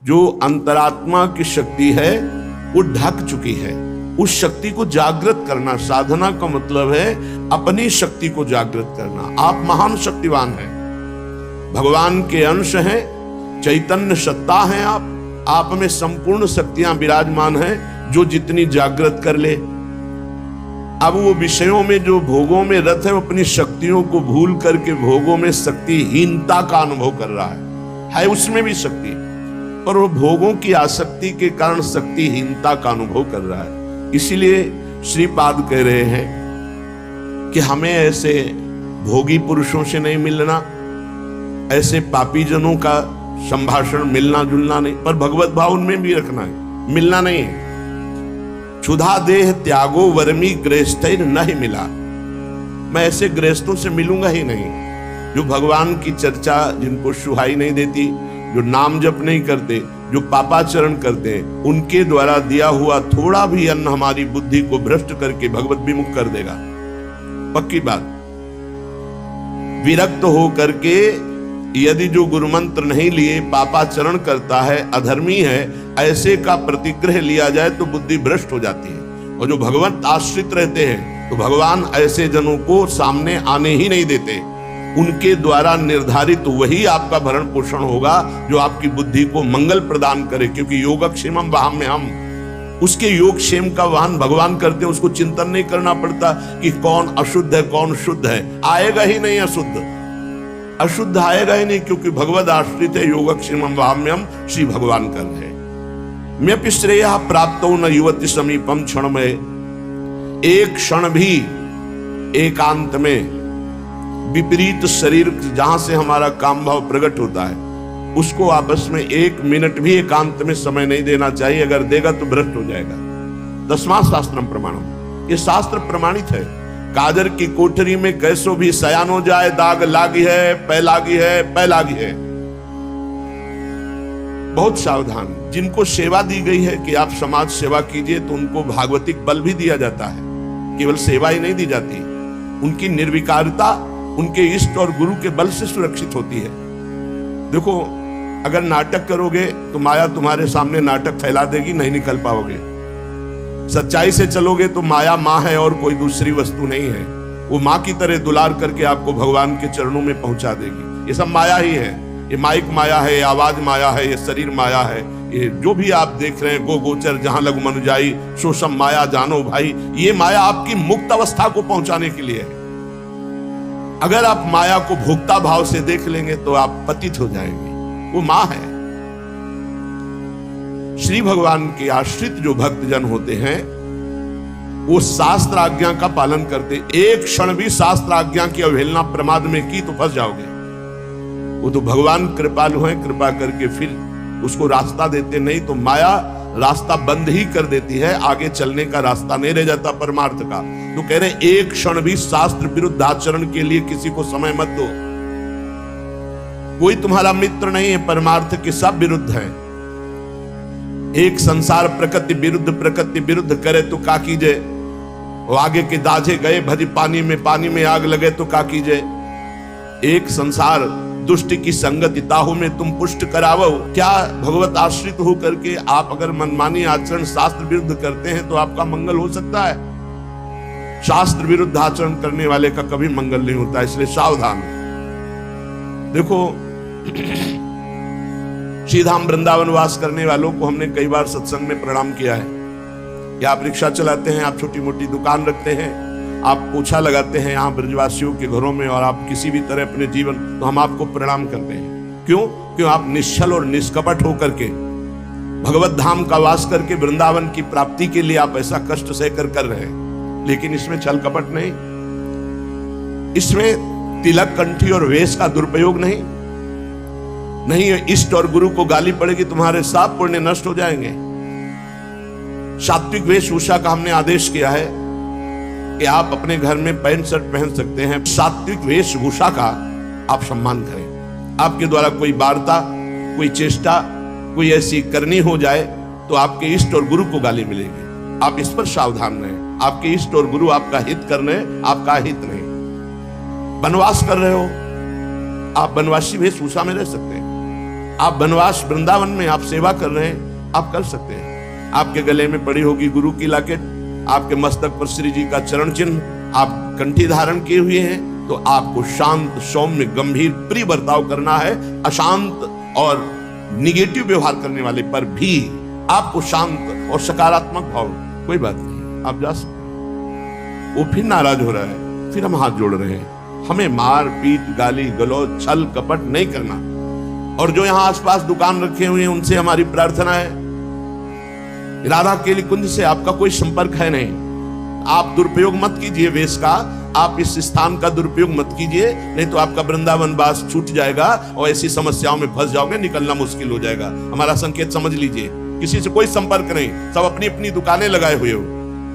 जो अंतरात्मा की शक्ति है वो ढक चुकी है। उस शक्ति को जागृत करना, साधना का मतलब है अपनी शक्ति को जागृत करना। आप महान शक्तिवान हैं, भगवान के अंश हैं, चैतन्य सत्ता हैं। आप में संपूर्ण शक्तियां विराजमान हैं, जो जितनी जागृत कर ले। अब वो विषयों में, जो भोगों में रत है, वो अपनी शक्तियों को भूल करके भोगों में शक्तिहीनता का अनुभव कर रहा है उसमें भी शक्ति, पर वो भोगों की आसक्ति के कारण शक्तिहीनता का अनुभव कर रहा है। इसीलिए श्रीपाद कह रहे हैं कि हमें ऐसे भोगी पुरुषों से नहीं मिलना, ऐसे पापी जनों का संभाषण मिलना जुलना नहीं, पर भगवत भाव उनमें भी रखना है, मिलना नहीं है। क्षुधा देह त्यागो वर्मी गृहस्थैर नहीं मिला, मैं ऐसे गृहस्थों से मिलूंगा ही नहीं जो भगवान की चर्चा, जिनको सुहाई नहीं देती, जो नाम जप नहीं करते, जो पापाचरण करते हैं, उनके द्वारा दिया हुआ थोड़ा भी अन्न हमारी बुद्धि को भ्रष्ट करके भगवत विमुख कर देगा, पक्की बात। विरक्त हो करके यदि जो गुरु मंत्र नहीं लिए पापाचरण करता है, अधर्मी है, ऐसे का प्रतिग्रह लिया जाए तो बुद्धि भ्रष्ट हो जाती है। और जो भगवत आश्रित रहते हैं तो भगवान ऐसे जनों को सामने आने ही नहीं देते। उनके द्वारा निर्धारित वही आपका भरण पोषण होगा जो आपकी बुद्धि को मंगल प्रदान करे, क्योंकि योगक्षेमम वहाम्यहम्, उसके योगक्षेम का वाहन भगवान करते हैं। उसको चिंतन नहीं करना पड़ता कि कौन अशुद्ध है कौन शुद्ध है, आएगा ही नहीं अशुद्ध आएगा ही नहीं, क्योंकि भगवद आश्रित है। योगक्षेमम वहाम्यहम् श्री भगवान कर रहे। म्यपि श्रेयः प्राप्तो न युवति समीपम क्षण में, एक क्षण भी एकांत में विपरीत शरीर जहां से हमारा काम भाव प्रकट होता है, उसको आपस में एक मिनट भी एकांत में समय नहीं देना चाहिए। अगर देगा तो भ्रष्ट हो जाएगा। 10वां शास्त्रम प्रमाणम, ये शास्त्र प्रमाणित है। कादर की कोठरी में कैसो भी सयान हो जाए, दाग लागी है, पै लागी है, पै लागी है। बहुत सावधान। जिनको सेवा दी गई है कि आप समाज सेवा कीजिए, तो उनको भागवतिक बल भी दिया जाता है, केवल सेवा ही नहीं दी जाती। उनकी निर्विकारता उनके इष्ट और गुरु के बल से सुरक्षित होती है। देखो, अगर नाटक करोगे तो माया तुम्हारे सामने नाटक फैला देगी, नहीं निकल पाओगे। सच्चाई से चलोगे तो माया माँ है और कोई दूसरी वस्तु नहीं है। वो माँ की तरह दुलार करके आपको भगवान के चरणों में पहुंचा देगी। ये सब माया ही है। ये माइक माया है, ये आवाज माया है, ये शरीर माया है, ये जो भी आप देख रहे हैं, गो गोचर जहां लघु मनुजाई सो सब माया जानो भाई। ये माया आपकी मुक्त अवस्था को पहुंचाने के लिए है। अगर आप माया को भोक्ता भाव से देख लेंगे तो आप पतित हो जाएंगे। वो माँ है। श्री भगवान के आश्रित जो भक्तजन होते हैं, वो शास्त्र आज्ञा का पालन करते। एक क्षण भी शास्त्र आज्ञा की अवहेलना प्रमाद में की तो फंस जाओगे। वो तो भगवान कृपालु हैं, कृपा करके फिर उसको रास्ता देते, नहीं तो माया रास्ता बंद ही कर देती है। आगे चलने का रास्ता नहीं रह जाता परमार्थ का। तो कह रहे एक क्षण भी शास्त्र विरुद्ध आचरण के लिए किसी को समय मत दो। कोई तुम्हारा मित्र नहीं है, परमार्थ के सब विरुद्ध है। एक संसार प्रकृति विरुद्ध करे तो का कीजिए। वो आगे के दाझे गए भरी पानी में आग लगे तो का कीजिए। एक संसार दुष्ट की संगति ताहू में तुम पुष्ट करावो। क्या भगवत आश्रित हो करके आप अगर मनमानी आचरण शास्त्र विरुद्ध करते हैं तो आपका मंगल हो सकता है? शास्त्र विरुद्ध आचरण करने वाले का कभी मंगल नहीं होता। इसलिए सावधान। देखो, श्रीधाम वृंदावन वास करने वालों को हमने कई बार सत्संग में प्रणाम किया है कि आप रिक्शा चलाते हैं, आप छोटी मोटी दुकान रखते हैं, आप पोछा लगाते हैं यहाँ ब्रजवासियों के घरों में, और आप किसी भी तरह अपने जीवन, तो हम आपको प्रणाम करते हैं। क्यों आप निश्चल और निष्कपट होकर के भगवत धाम का वास करके वृंदावन की प्राप्ति के लिए आप ऐसा कष्ट सहकर कर रहे हैं। लेकिन इसमें छल कपट नहीं, इसमें तिलक कंठी और वेश का दुरुपयोग नहीं। इष्ट और गुरु को गाली पड़ेगी, तुम्हारे सब पुण्य नष्ट हो जाएंगे। सात्विक वेशभूषा का हमने आदेश किया है कि आप अपने घर में पैंट शर्ट पहन सकते हैं। सात्विक वेशभूषा का आप सम्मान करें। आपके द्वारा कोई वार्ता, कोई चेष्टा, कोई ऐसी करनी हो जाए तो आपके इष्ट और गुरु को गाली मिलेगी। आप इस पर सावधान रहें। आपके इष्ट और गुरु आपका हित कर रहे हैं, आपका हित नहीं। वनवास कर रहे हो, आप वनवासी वेशभूषा में रह सकते हैं। आप वनवास वृंदावन में आप सेवा कर रहे हैं, आप कर सकते हैं। आपके गले में पड़ी होगी गुरु की लॉकेट, आपके मस्तक पर श्री जी का चरण चिन्ह, आप कंठी धारण किए हुए हैं, तो आपको शांत, सौम्य, गंभीर, प्रिय बर्ताव करना है। अशांत और निगेटिव व्यवहार करने वाले पर भी आपको शांत और सकारात्मक भाव, कोई बात नहीं, आप जा सकते। वो फिर नाराज हो रहा है, फिर हम हाथ जोड़ रहे हैं। हमें मार पीट, गाली गलौज, छल कपट नहीं करना। और जो यहां आसपास दुकान रखे हुए हैं उनसे हमारी प्रार्थना है, राधा केली कुंज से आपका कोई संपर्क है नहीं, आप दुरुपयोग मत कीजिए वेश का, आप इस स्थान का दुरुपयोग मत कीजिए, नहीं तो आपका वृंदावन वास छूट जाएगा और ऐसी समस्याओं में फंस जाओगे, निकलना मुश्किल हो जाएगा। हमारा संकेत समझ लीजिए, किसी से कोई संपर्क नहीं, सब अपनी अपनी दुकानें लगाए हुए हो।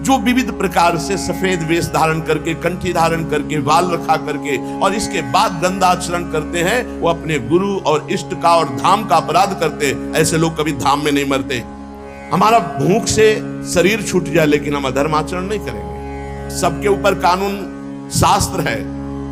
जो विविध प्रकार से सफेद वेश धारण करके, कंठी धारण करके, बाल रखा करके और इसके बाद गंदा आचरण करते हैं, वो अपने गुरु और इष्ट का और धाम का अपराध करते हैं। ऐसे लोग कभी धाम में नहीं मरते। हमारा भूख से शरीर छूट जाए लेकिन हम अधर्म आचरण नहीं करेंगे। सबके ऊपर कानून शास्त्र है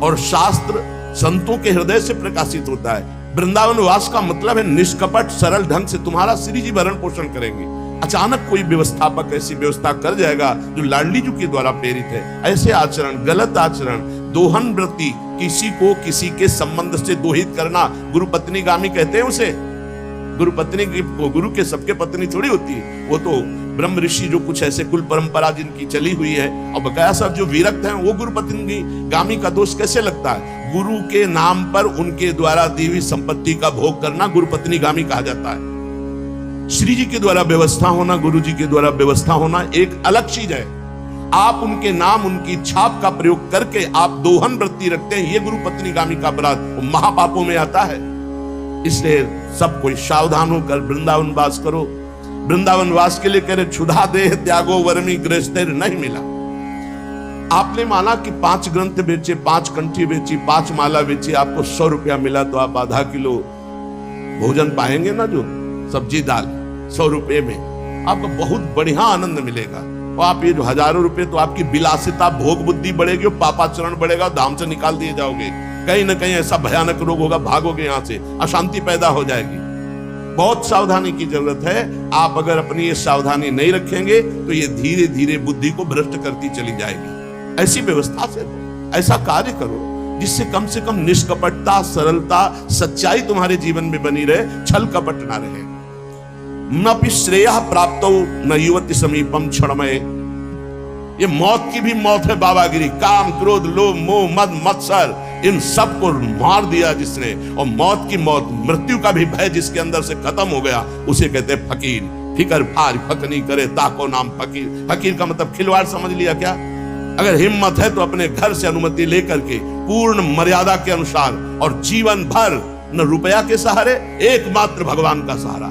और शास्त्र संतों के हृदय से प्रकाशित होता है। वृंदावन वास का मतलब है निष्कपट सरल ढंग से तुम्हारा श्री जी भरण पोषण करेंगे। अचानक कोई व्यवस्थापक ऐसी व्यवस्था कर जाएगा जो लाडली जी के द्वारा प्रेरित है, ऐसे आचरण, गलत आचरण, दोहन वृत्ति, किसी को किसी के संबंध से दोहित करना, गुरु पत्नी गामी कहते हैं उसे। गुरु पत्नी की, गुरु के सबके पत्नी थोड़ी होती है, वो तो ब्रह्म ऋषि जो कुछ ऐसे कुल परंपरा जिनकी चली हुई है, और बकाया सब जो विरक्त हैं वो गुरु पत्नी गामी का दोष कैसे लगता है? गुरु के नाम पर उनके द्वारा दी हुई संपत्ति का भोग करना गुरु पत्नी गामी कहा जाता है। श्री जी के द्वारा व्यवस्था होना, गुरु जी के द्वारा व्यवस्था होना एक अलग चीज है। आप उनके नाम, उनकी छाप का प्रयोग करके आप दोहन वृत्ति रखते हैं, ये गुरु पत्नी गामी का अपराध महापापों में आता है। इसलिए सब कोई सावधान होकर वृंदावन वास करो। वृंदावन वास के लिए कह रहे क्षुधा देह त्यागो वर्मी गृहस्थैर नहीं मिला। आपने माना कि 5 ग्रंथ बेचे, 5 कंठी बेची, 5 माला बेची, आपको 100 रुपया मिला, तो आप आधा किलो भोजन पाएंगे ना, जो सब्जी दाल 100 रुपये में आपको बहुत बढ़िया आनंद मिलेगा। और आप ये जो हजारों रुपए, तो आपकी विलासिता, भोग बुद्धि बढ़ेगी, पापाचरण बढ़ेगा, धाम से निकाल दिए जाओगे। कहीं ना कहीं ऐसा भयानक रोग होगा, भागोगे यहां से, अशांति पैदा हो जाएगी। बहुत सावधानी की जरूरत है। आप अगर अपनी ये सावधानी नहीं रखेंगे तो ये धीरे धीरे बुद्धि को भ्रष्ट करती चली जाएगी। ऐसी व्यवस्था से ऐसा कार्य करो जिससे कम से कम निष्कपटता, सरलता, सच्चाई तुम्हारे जीवन में बनी रहे, छल कपट ना रहे। न श्रेयः प्राप्तो न युवति समीपम क्षणमय। ये मौत की भी मौत है बाबागिरी। काम, क्रोध, लोभ, मोह, मद, मत्सर, इन सब को मार दिया जिसने, और मौत की मौत, मृत्यु का भी भय जिसके अंदर से खत्म हो गया, उसे कहते हैं फकीर। फिकर फार फकनी करे ताको नाम फकीर। फकीर का मतलब खिलवाड़ समझ लिया क्या? अगर हिम्मत है तो अपने घर से अनुमति लेकर के पूर्ण मर्यादा के अनुसार और जीवन भर न रुपया के सहारे, एकमात्र भगवान का सहारा।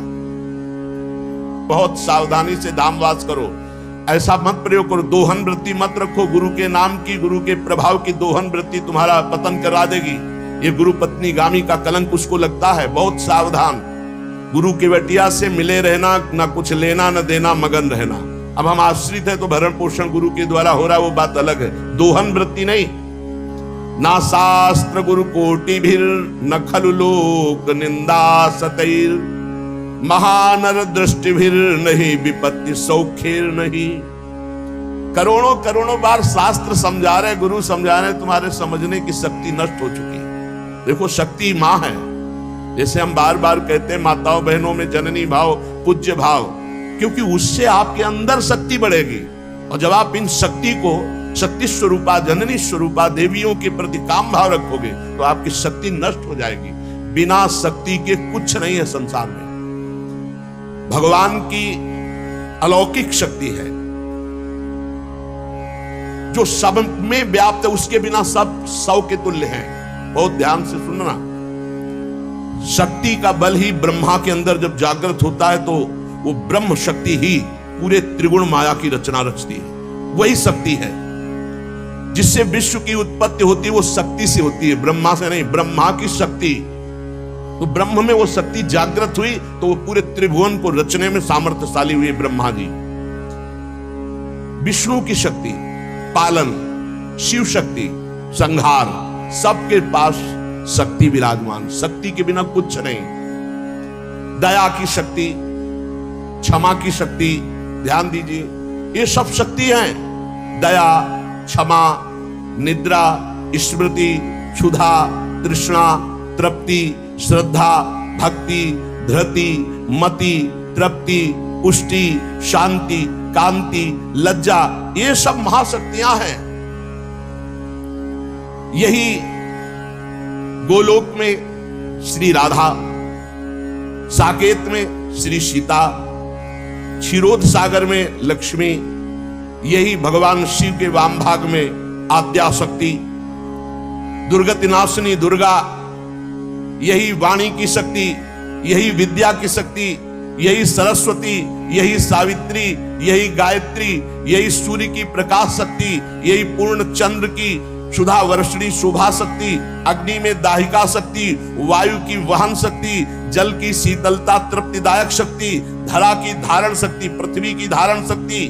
बहुत सावधानी से धामवास करो। ऐसा मत प्रयोग करो, दोहन वृत्ति मत रखो। गुरु के नाम की, गुरु के प्रभाव की दोहन वृत्ति तुम्हारा पतन करा देगी। ये गुरु पत्नी गामी का कलंक उसको लगता है। बहुत सावधान। गुरु की बेटिया से मिले रहना, ना कुछ लेना न देना, मगन रहना। अब हम आश्रित है तो भरण पोषण गुरु के द्वारा हो रहा है, वो बात अलग है। दोहन वृत्ति नहीं। ना शास्त्र गुरु कोटि भीर न खलु लोक निंदा सतैर, महानर दृष्टि भीर नहीं विपत्ति सौखेर नहीं। करोड़ों करोड़ों बार शास्त्र समझा रहे, गुरु समझा रहे, तुम्हारे समझने की शक्ति नष्ट हो चुकी है। देखो, शक्ति मां है। जैसे हम बार बार कहते हैं, माताओं बहनों में जननी भाव, पूज्य भाव, क्योंकि उससे आपके अंदर शक्ति बढ़ेगी। और जब आप इन शक्ति को शक्ति स्वरूपा, जननी स्वरूपा देवियों के प्रति काम भाव रखोगे तो आपकी शक्ति नष्ट हो जाएगी। बिना शक्ति के कुछ नहीं है संसार में। भगवान की अलौकिक शक्ति है जो सब में व्याप्त है, उसके बिना सब सौ के तुल्य हैं। बहुत ध्यान से सुनना। शक्ति का बल ही ब्रह्मा के अंदर जब जागृत होता है तो वो ब्रह्म शक्ति ही पूरे त्रिगुण माया की रचना रचती है। वही शक्ति है जिससे विश्व की उत्पत्ति होती है, वो शक्ति से होती है, ब्रह्मा से नहीं। ब्रह्मा की शक्ति, तो ब्रह्म में वो शक्ति जागृत हुई तो वो पूरे त्रिभुवन को रचने में सामर्थ्यशाली हुए ब्रह्मा जी। विष्णु की शक्ति पालन, शिव शक्ति संहार, सबके पास शक्ति विराजमान। शक्ति के बिना कुछ नहीं। दया की शक्ति, क्षमा की शक्ति, ध्यान दीजिए, ये सब शक्ति हैं। दया, क्षमा, निद्रा, स्मृति, क्षुधा, तृष्णा, तृप्ति, श्रद्धा, भक्ति, धृति, मति, तृप्ति, पुष्टि, शांति, कांति, लज्जा, ये सब महाशक्तियां हैं। यही गोलोक में श्री राधा, साकेत में श्री सीता, क्षीरोद सागर में लक्ष्मी, यही भगवान शिव के वाम भाग में आद्याशक्ति, दुर्गति नाशिनी दुर्गा, यही वाणी की शक्ति, यही विद्या की शक्ति, यही सरस्वती, यही सावित्री, यही गायत्री, यही सूर्य की प्रकाश शक्ति, यही पूर्ण चंद्र की सुधा वर्षणी शोभा शक्ति, अग्नि में दाहिका शक्ति, वायु की वहन शक्ति, जल की शीतलता तृप्तिदायक शक्ति, धरा की धारण शक्ति, पृथ्वी की धारण शक्ति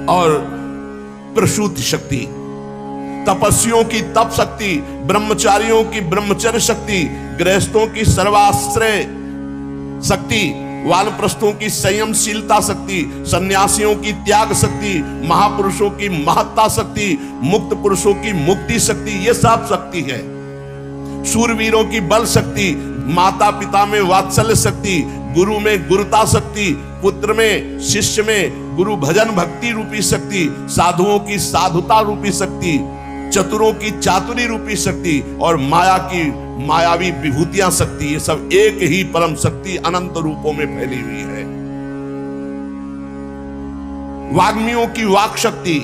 और प्रसूति शक्ति, तपस्वियों की तप शक्ति, ब्रह्मचारियों की ब्रह्मचर्य शक्ति, गृहस्थों की सर्वाश्रय शक्ति, वानप्रस्थों की संयमशीलता शक्ति, सन्यासियों की त्याग शक्ति, महापुरुषों की महत्ता शक्ति, मुक्त पुरुषों की मुक्ति शक्ति, ये सब शक्ति है। शूरवीरों की बल शक्ति, माता पिता में वात्सल्य शक्ति, गुरु में गुरुता शक्ति, पुत्र में शिष्य में गुरु भजन भक्ति रूपी शक्ति, साधुओं की साधुता रूपी शक्ति, चतुरों की चातुरी रूपी शक्ति और माया की मायावी विभूतियां शक्ति, ये सब एक ही परम शक्ति अनंत रूपों में फैली हुई है। वाग्मियों की वाक शक्ति,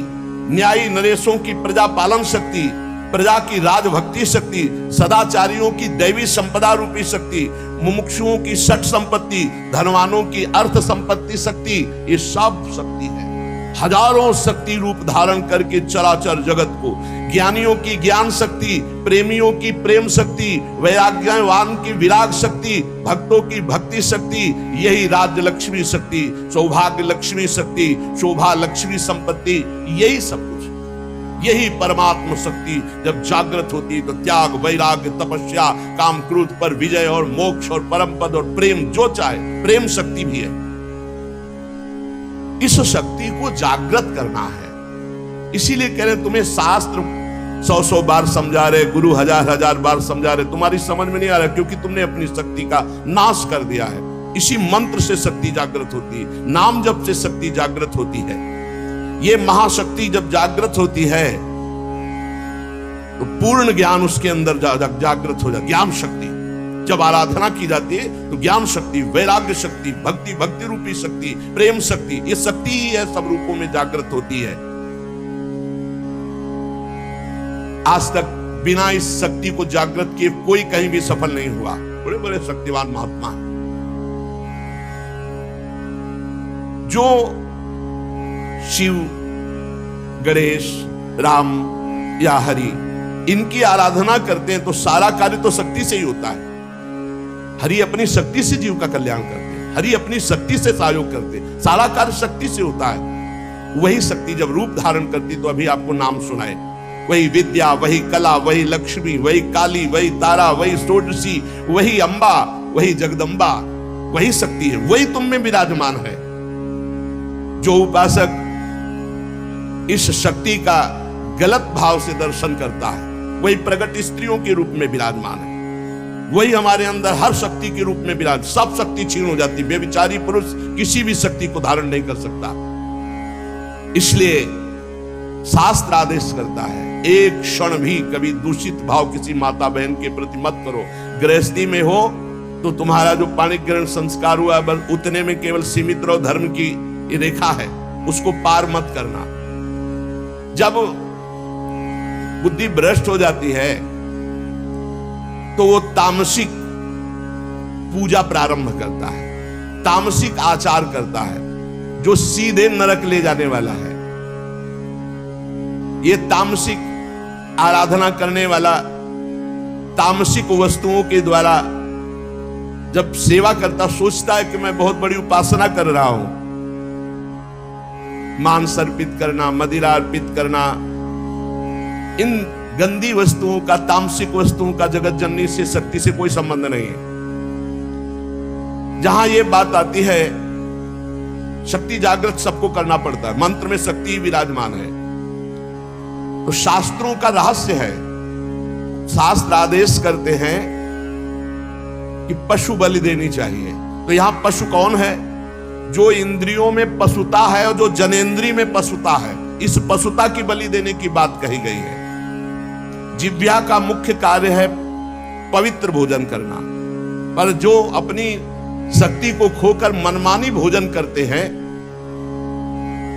न्यायी नरेशों की प्रजा पालन शक्ति, प्रजा की राजभक्ति शक्ति, सदाचारियों की दैवी संपदा रूपी शक्ति, मुमुक्षुओं की षट संपत्ति, धनवानों की अर्थ संपत्ति शक्ति, ये सब शक्ति है। हजारों शक्ति रूप धारण करके चराचर जगत को, ज्ञानियों की ज्ञान शक्ति, प्रेमियों की प्रेम शक्ति, वैराग्यवान की विराग शक्ति, भक्तों की भक्ति शक्ति, यही राज्य लक्ष्मी शक्ति, सौभाग्य लक्ष्मी शक्ति, शोभा लक्ष्मी संपत्ति, यही सब कुछ, यही परमात्मा शक्ति जब जागृत होती है तो त्याग, वैराग्य, तपस्या, काम क्रोध पर विजय और मोक्ष और परम पद और प्रेम, जो चाहे, प्रेम शक्ति भी है। इस शक्ति को जागृत करना है। इसीलिए कह रहे तुम्हें शास्त्र 100 बार समझा रहे, गुरु हजार बार समझा रहे, तुम्हारी समझ में नहीं आ रहा क्योंकि तुमने अपनी शक्ति का नाश कर दिया है। इसी मंत्र से शक्ति जागृत होती है, नाम जप से शक्ति जागृत होती है। ये महाशक्ति जब जागृत होती है तो पूर्ण ज्ञान उसके अंदर जागृत हो जाता, ज्ञान शक्ति। जब आराधना की जाती है तो ज्ञान शक्ति, वैराग्य शक्ति, भक्ति, भक्ति रूपी शक्ति, प्रेम शक्ति, ये शक्ति ही है, सब रूपों में जागृत होती है। आज तक बिना इस शक्ति को जागृत किए कोई कहीं भी सफल नहीं हुआ। बड़े बड़े शक्तिवान महात्मा हैं जो शिव, गणेश, राम या हरि, इनकी आराधना करते हैं तो सारा कार्य तो शक्ति से ही होता है। हरि अपनी शक्ति से जीव का कल्याण करते हैं, हरि अपनी शक्ति से सहयोग करते हैं, सारा कार्य शक्ति से होता है। वही शक्ति जब रूप धारण करती तो अभी आपको नाम सुनाए, वही विद्या, वही कला, वही लक्ष्मी, वही काली, वही तारा, वही षोडशी, वही अंबा, वही जगदम्बा, वही शक्ति है, वही तुम में विराजमान है। जो उपासक इस शक्ति का गलत भाव से दर्शन करता है वही प्रगट स्त्रियों के रूप में विराजमान है, वही हमारे अंदर हर शक्ति के रूप में विराज, सब शक्ति छीन हो जाती। बेविचारी पुरुष किसी भी शक्ति को धारण नहीं कर सकता। इसलिए शास्त्र आदेश करता है एक क्षण भी कभी दूषित भाव किसी माता बहन के प्रति मत करो। गृहस्थी में हो तो तुम्हारा जो पाणिक ग्रहण संस्कार हुआ बस उतने में केवल सीमित रहो, धर्म की ये रेखा है उसको पार मत करना। जब बुद्धि भ्रष्ट हो जाती है तो वो तामसिक पूजा प्रारंभ करता है, तामसिक आचार करता है जो सीधे नरक ले जाने वाला है। ये तामसिक आराधना करने वाला तामसिक वस्तुओं के द्वारा जब सेवा करता सोचता है कि मैं बहुत बड़ी उपासना कर रहा हूं, मांस अर्पित करना, मदिरा अर्पित करना, इन गंदी वस्तुओं का, तामसिक वस्तुओं का जगत जननी से, शक्ति से कोई संबंध नहीं है। जहां ये बात आती है, शक्ति जागृत सबको करना पड़ता है, मंत्र में शक्ति विराजमान है। तो शास्त्रों का रहस्य है, शास्त्र आदेश करते हैं कि पशु बलि देनी चाहिए। तो यहां पशु कौन है? जो इंद्रियों में पशुता है और जो जनेंद्री में पशुता है, इस पशुता की बलि देने की बात कही गई है। जिह्वा का मुख्य कार्य है पवित्र भोजन करना, पर जो अपनी शक्ति को खोकर मनमानी भोजन करते हैं,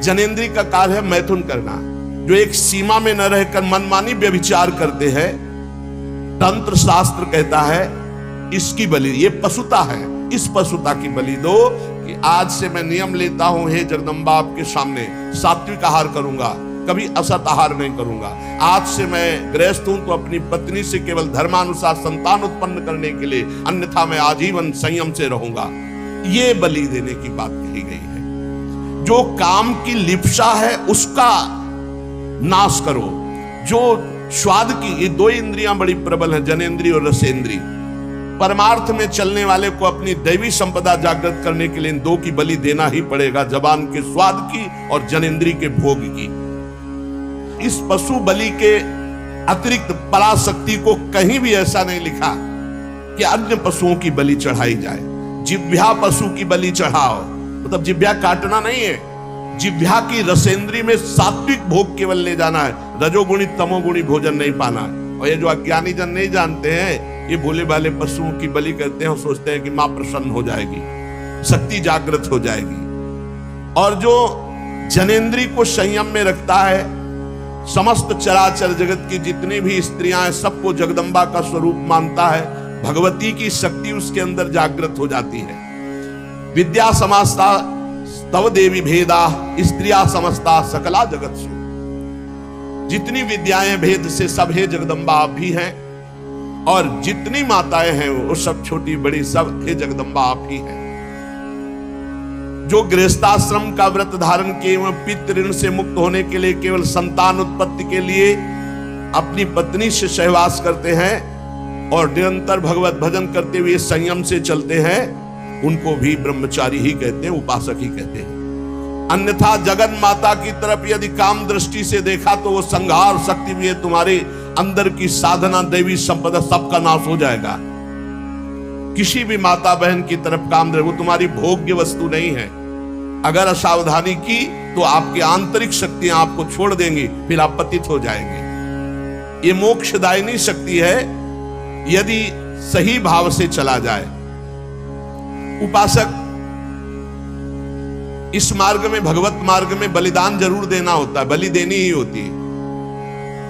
जनेंद्री का कार्य है मैथुन करना। जो एक सीमा में न रहकर मनमानी व्यभिचार करते हैं, तंत्र शास्त्र कहता है इसकी बलि, ये पशुता है, इस पशुता की बलि दो कि आज से मैं नियम लेता हूं, हे जगदम्बा आपके सामने सात्विक आहार करूंगा, कभी असत आहार नहीं करूंगा। आज से मैं गृहस्थ हूं तो अपनी पत्नी से केवल धर्मानुसार संतान उत्पन्न करने के लिए, अन्यथा मैं आजीवन संयम से रहूंगा। ये बलि देने की बात कही गई है। जो काम की लिप्सा है उसका नाश करो। जो स्वाद की, ये दो इंद्रियां बड़ी प्रबल हैं, जनेंद्री और रसेंद्री। परमार्थ में चलने वाले को अपनी दैवी संपदा जागृत करने के लिए इन दो की बलि देना ही पड़ेगा, जबान के स्वाद की और जनेंद्री के भोग की। इस पशु बलि के अतिरिक्त पराशक्ति को कहीं भी ऐसा नहीं लिखा कि अन्य पशुओं की बलि चढ़ाई जाए। जिह्वा पशु की बलि चढ़ाओ, मतलब जिह्वा काटना नहीं है, जिह्वा की रसेंद्री में सात्विक भोग केवल ले जाना है, रजोगुणी तमोगुणी भोजन नहीं पाना है। और ये जो अज्ञानी जन नहीं जानते हैं, ये भोले भाले पशुओं की बलि करते हैं और सोचते हैं कि मां प्रसन्न हो जाएगी, शक्ति जागृत हो जाएगी। और जो जनेंद्री को संयम में रखता है, समस्त चराचर जगत की जितनी भी स्त्रियां हैं सबको जगदम्बा का स्वरूप मानता है, भगवती की शक्ति उसके अंदर जागृत हो जाती है। विद्या समस्ता तव देवी भेदा स्त्रिया समस्ता सकला जगत्सु। जितनी विद्याएं भेद से सब है जगदम्बा आप भी हैं, और जितनी माताएं हैं वो सब छोटी बड़ी सब हे जगदम्बा आप ही हैं। जो गृहस्थाश्रम का व्रत धारण किए एवं पितृ ऋण से मुक्त होने के लिए केवल संतान उत्पत्ति के लिए अपनी पत्नी से सहवास करते हैं और निरंतर भगवत भजन करते हुए संयम से चलते हैं, उनको भी ब्रह्मचारी ही कहते हैं, उपासक ही कहते हैं। अन्यथा जगन माता की तरफ यदि काम दृष्टि से देखा तो वो संहार शक्ति भी है, तुम्हारे अंदर की साधना दैवी संपदा सबका नाश हो जाएगा। किसी भी माता बहन की तरफ काम दे, वो तुम्हारी भोग्य वस्तु नहीं है। अगर असावधानी की तो आपकी आंतरिक शक्तियां आपको छोड़ देंगी, फिर आप पतित हो जाएंगे। ये मोक्षदायिनी शक्ति है यदि सही भाव से चला जाए। उपासक इस मार्ग में, भगवत मार्ग में बलिदान जरूर देना होता है, बलि देनी ही होती है।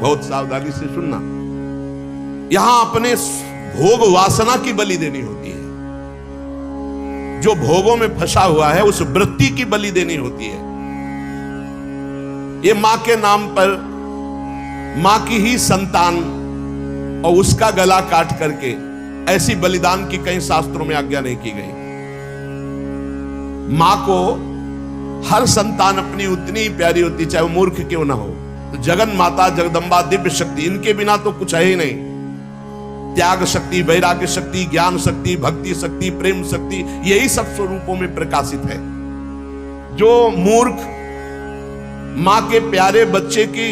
बहुत सावधानी से सुनना, यहां अपने भोग वासना की बलि देनी होती है। जो भोगों में फंसा हुआ है उस वृत्ति की बलि देनी होती है। ये मां के नाम पर, मां की ही संतान और उसका गला काट करके, ऐसी बलिदान की कई शास्त्रों में आज्ञा नहीं की गई। मां को हर संतान अपनी उतनी ही प्यारी होती, चाहे वो मूर्ख क्यों ना हो। तो जगन माता जगदम्बा दिव्य शक्ति, इनके बिना तो कुछ है ही नहीं। त्याग शक्ति, वैराग्य शक्ति, ज्ञान शक्ति, भक्ति शक्ति, प्रेम शक्ति, यही सब स्वरूपों में प्रकाशित है। जो मूर्ख मां के प्यारे बच्चे की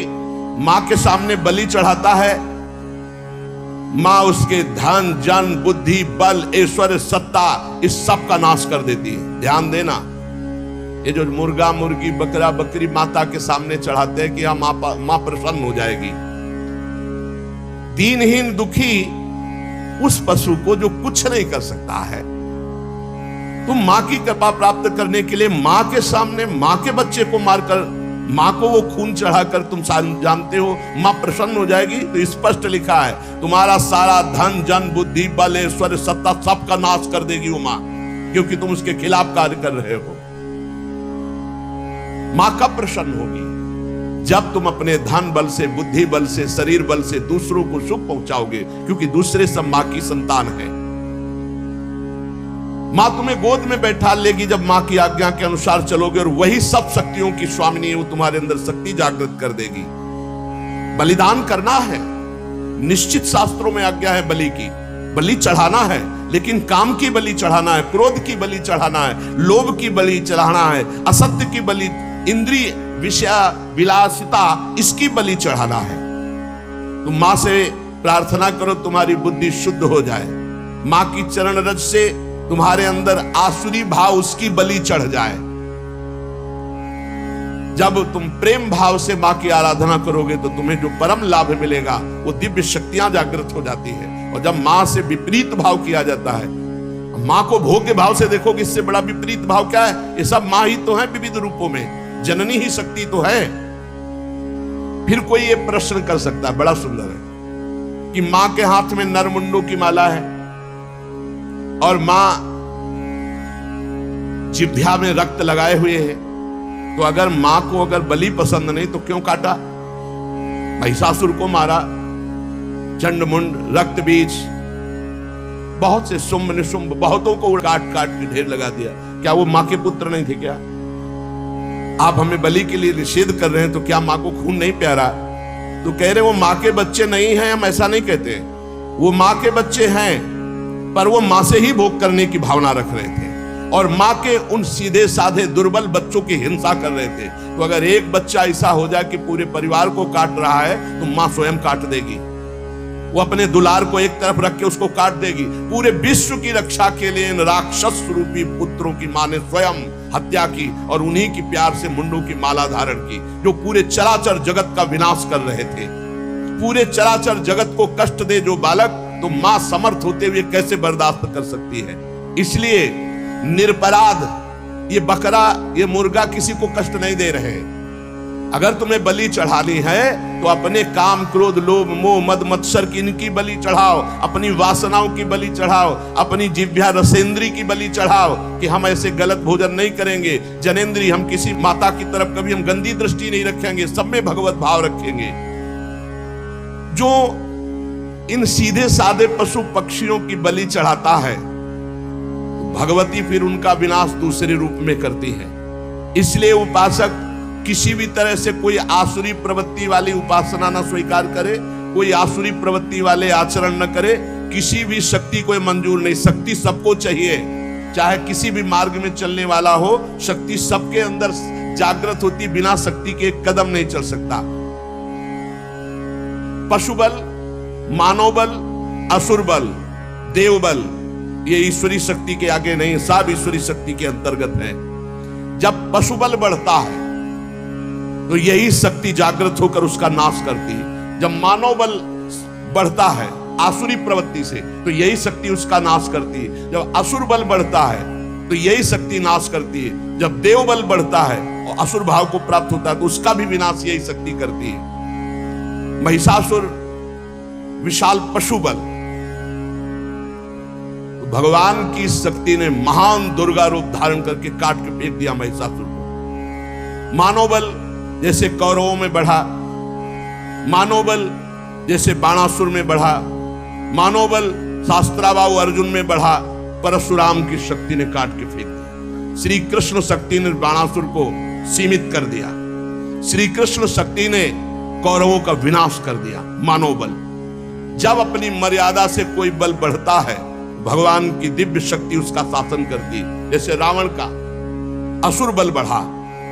मां के सामने बलि चढ़ाता है, मां उसके धन जन बुद्धि बल ऐश्वर्य सत्ता इस सब का नाश कर देती है। ध्यान देना, ये जो मुर्गा मुर्गी बकरा बकरी माता के सामने चढ़ाते हैं कि मां प्रसन्न हो जाएगी। दीनहीन दुखी उस पशु को जो कुछ नहीं कर सकता है, तुम मां की कृपा प्राप्त करने के लिए मां के सामने मां के बच्चे को मारकर, मां को वो खून चढ़ाकर तुम जानते हो मां प्रसन्न हो जाएगी। तो स्पष्ट लिखा है तुम्हारा सारा धन जन बुद्धि बल ऐश्वर्य सत्ता सब का नाश कर देगी वो मां, क्योंकि तुम उसके खिलाफ कार्य कर रहे हो। मां कब प्रसन्न होगी? जब तुम अपने धन बल से, बुद्धि बल से, शरीर बल से दूसरों को सुख पहुंचाओगे, क्योंकि दूसरे सब मां की संतान है। मां तुम्हें गोद में बैठा लेगी जब मां की आज्ञा के अनुसार चलोगे, और वही सब शक्तियों की स्वामिनी है, वो तुम्हारे अंदर शक्ति जागृत कर देगी। बलिदान करना है, निश्चित शास्त्रों में आज्ञा है बलि की, बलि चढ़ाना है, लेकिन काम की बलि चढ़ाना है, क्रोध की बलि चढ़ाना है, लोभ की बलि चढ़ाना है, असत्य की बलि, इंद्रिय विषय विलासिता, इसकी बलि चढ़ाना है। तुम मां से प्रार्थना करो तुम्हारी बुद्धि शुद्ध हो जाए, मां की चरण रज से तुम्हारे अंदर आसुरी भाव उसकी बलि चढ़ जाए। जब तुम प्रेम भाव से मां की आराधना करोगे तो तुम्हें जो परम लाभ मिलेगा वो दिव्य शक्तियां जागृत हो जाती है। और जब मां से विपरीत भाव किया जाता है, मां को भोग्य भाव से देखोगे, इससे बड़ा विपरीत भाव क्या है? ये सब मां ही तो है विविध रूपों में, जननी ही शक्ति तो है। फिर कोई ये प्रश्न कर सकता है, बड़ा सुंदर है, कि मां के हाथ में नरमुंडों की माला है और मां जिह्वा में रक्त लगाए हुए है, तो अगर मां को अगर बलि पसंद नहीं तो क्यों काटा? महिषासुर को मारा, चंडमुंड, रक्त बीज, बहुत से शुंभ निशुंभ बहुतों को काट काट के ढेर लगा दिया। क्या वो मां के पुत्र नहीं थे क्या? आप हमें बलि के लिए निषेध कर रहे हैं, तो क्या मां को खून नहीं प्यारा? तो कह रहे वो मां के बच्चे नहीं हैं, हम ऐसा नहीं कहते, वो मां के बच्चे हैं, पर वो मां से ही भोग करने की भावना रख रहे थे और मां के उन सीधे साधे दुर्बल बच्चों की हिंसा कर रहे थे। तो अगर एक बच्चा ऐसा हो जाए कि पूरे परिवार को काट रहा है तो मां स्वयं काट देगी, वो अपने दुलार को एक तरफ रख के उसको काट देगी। पूरे विश्व की रक्षा के लिए इन राक्षस रूपी पुत्रों की मां ने स्वयं हत्या की और उन्हीं की प्यार से मुंडों की माला धारण की, जो पूरे चराचर जगत का विनाश कर रहे थे। पूरे चराचर जगत को कष्ट दे जो बालक, तो मां समर्थ होते हुए कैसे बर्दाश्त कर सकती है? इसलिए निरपराध ये बकरा, ये मुर्गा किसी को कष्ट नहीं दे रहे। अगर तुम्हें बलि चढ़ानी है तो अपने काम, क्रोध, लोभ, मोह, मद, मत्सर की इनकी बलि चढ़ाओ, अपनी वासनाओं की बलि चढ़ाओ, अपनी जिह्वा रसेंद्री की बलि चढ़ाओ कि हम ऐसे गलत भोजन नहीं करेंगे, जनेंद्री, हम किसी माता की तरफ कभी हम गंदी दृष्टि नहीं रखेंगे, सब में भगवत भाव रखेंगे। जो इन सीधे साधे पशु पक्षियों की बलि चढ़ाता है, भगवती फिर उनका विनाश दूसरे रूप में करती है। इसलिए उपासक किसी भी तरह से कोई आसुरी प्रवृत्ति वाली उपासना न स्वीकार करे, कोई आसुरी प्रवृत्ति वाले आचरण न करे, किसी भी शक्ति को मंजूर नहीं। शक्ति सबको चाहिए, चाहे किसी भी मार्ग में चलने वाला हो, शक्ति सबके अंदर जागृत होती, बिना शक्ति के एक कदम नहीं चल सकता। पशु बल, मानव बल, असुर बल, देव बल, ये ईश्वरी शक्ति के आगे नहीं, सब ईश्वरी शक्ति के अंतर्गत है। जब पशु बल बढ़ता है तो यही शक्ति जागृत होकर उसका नाश करती है। जब मानव बल बढ़ता है आसुरी प्रवृत्ति से, तो यही शक्ति उसका नाश करती है। जब असुर बल बढ़ता है तो यही शक्ति नाश करती है। जब देव बल बढ़ता है और असुर भाव को प्राप्त होता है तो उसका भी विनाश यही शक्ति करती है। महिषासुर विशाल पशु बल, तो भगवान की शक्ति ने महान दुर्गा रूप धारण करके काट के फेंक दिया महिषासुर को। मानव बल जैसे कौरवों में बढ़ा, मानव बल जैसे बाणासुर में बढ़ा, मानव बल शास्त्राबाहु अर्जुन में बढ़ा, परशुराम की शक्ति ने काट के फेंक दिया। श्री कृष्ण शक्ति ने बाणासुर को सीमित कर दिया, श्री कृष्ण शक्ति ने कौरवों का विनाश कर दिया। मानव बल, जब अपनी मर्यादा से कोई बल बढ़ता है, भगवान की दिव्य शक्ति उसका शासन करती है। जैसे रावण का असुर बल बढ़ा,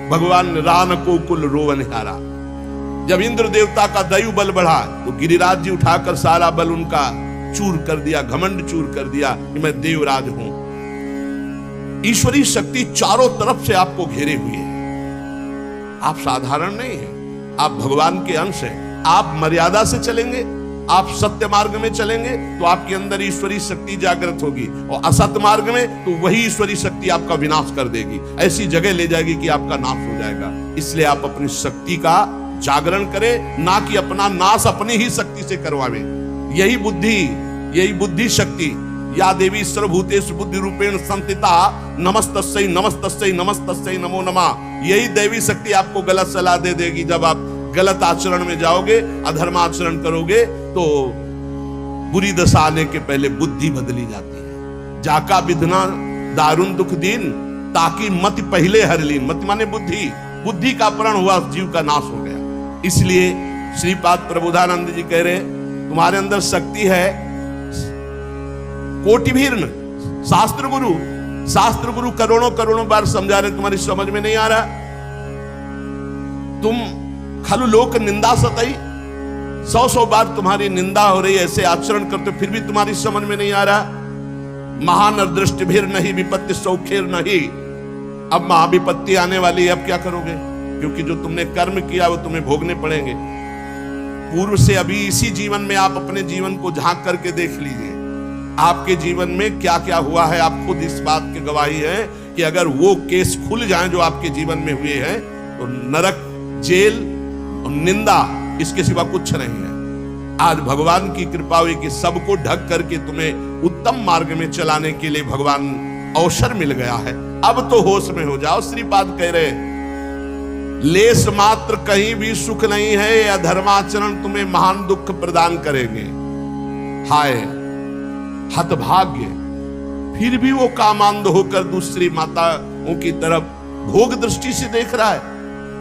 भगवान ने रान को कुल रोवनहारा। जब इंद्र देवता का दैव बल बढ़ा तो गिरिराज जी उठाकर सारा बल उनका चूर कर दिया, घमंड चूर कर दिया कि मैं देवराज हूं। ईश्वरी शक्ति चारों तरफ से आपको घेरे हुए है। आप साधारण नहीं है, आप भगवान के अंश हैं। आप मर्यादा से चलेंगे, आप सत्य मार्ग में चलेंगे तो आपके अंदर ईश्वरी शक्ति जागृत होगी, और असत्य मार्ग में तो वही ईश्वरी शक्ति आपका विनाश कर देगी, ऐसी जगह ले जाएगी कि आपका नाश हो जाएगा। इसलिए आप अपनी शक्ति का जागरण करें, ना कि अपना नाश अपनी ही शक्ति से करवावे। यही बुद्धि शक्ति, या देवी सर्वभूतेषु बुद्धि रूपेण संस्थिता नमस्तस्यै नमस्तस्यै नमस्तस्यै नमो नमः। यही दैवी शक्ति आपको गलत सलाह दे देगी। जब आप गलत आचरण में जाओगे, अधर्म आचरण करोगे, तो बुरी दशा आने के पहले बुद्धि बदली जाती है। जाका विधना दारुण दुख दीन, ताकि मत पहले हर लीन। मत माने बुद्धि का अपहरण हुआ, जीव का नाश हो गया। इसलिए श्रीपाद प्रबोधानंद जी कह रहे, तुम्हारे अंदर शक्ति है, कोटि भीर्न शास्त्र गुरु करोड़ों करोड़ों बार समझा रहे, तुम्हारी समझ में नहीं आ रहा। तुम खलु लोक निंदा सतई, 100 बार तुम्हारी निंदा हो रही है, ऐसे आचरण करते फिर भी तुम्हारी समझ में नहीं आ रहा। महान दृष्टि भीर नहीं विपत्ति सौखेर नहीं, अब महाविपत्ति आने वाली है, अब क्या करोगे? क्योंकि जो तुमने कर्म किया वो तुम्हें भोगने पड़ेंगे। पूर्व से अभी इसी जीवन में आप अपने जीवन को झांक करके देख लीजिए, आपके जीवन में क्या क्या हुआ है। आप खुद इस बात की गवाही है कि अगर वो केस खुल जाएं जो आपके जीवन में हुए हैं तो नरक, जेल और निंदा, इसके सिवा कुछ नहीं है। आज भगवान की कृपा हुई कि सबको ढक करके तुम्हें उत्तम मार्ग में चलाने के लिए भगवान अवसर मिल गया है। अब तो होश में हो जाओ। श्रीपाद कह रहे, लेस मात्र कहीं भी सुख नहीं है, या धर्माचरण तुम्हें महान दुख प्रदान करेंगे। हाय हतभाग्य, फिर भी वो कामांध होकर दूसरी माताओं की तरफ भोग दृष्टि से देख रहा है।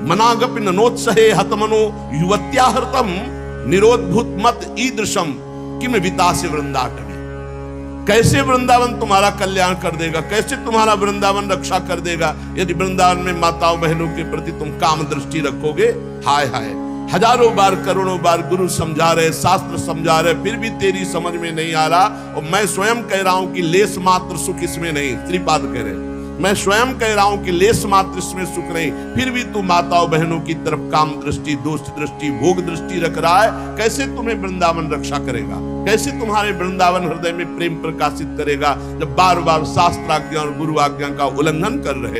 मनागपि ननोत्सहे हतमनो युवत्या हृतम निरोधभूत मत ईदृशम किम वितासे वृंदाटवी। कैसे वृंदावन तुम्हारा कल्याण कर देगा, कैसे तुम्हारा वृंदावन रक्षा कर देगा यदि वृंदावन में माताओं बहनों के प्रति तुम काम दृष्टि रखोगे। हाय हाय, हजारों बार करोड़ों बार गुरु समझा रहे, शास्त्र समझा रहे, फिर भी तेरी समझ में नहीं आ रहा। और मैं स्वयं कह रहा हूं कि लेस मात्र सुख इसमें नहीं। श्रीपाद कह रहे, मैं स्वयं कह रहा हूं कि लेस मात्र इसमें सुख नहीं, फिर भी तू माताओं बहनों की तरफ काम दृष्टि, दोष दृष्टि, भोग दृष्टि रख रहा है। कैसे तुम्हें वृंदावन रक्षा करेगा, कैसे तुम्हारे वृंदावन हृदय में प्रेम प्रकाशित करेगा जब बार बार शास्त्राज्ञा और गुरु आज्ञा का उल्लंघन कर रहे।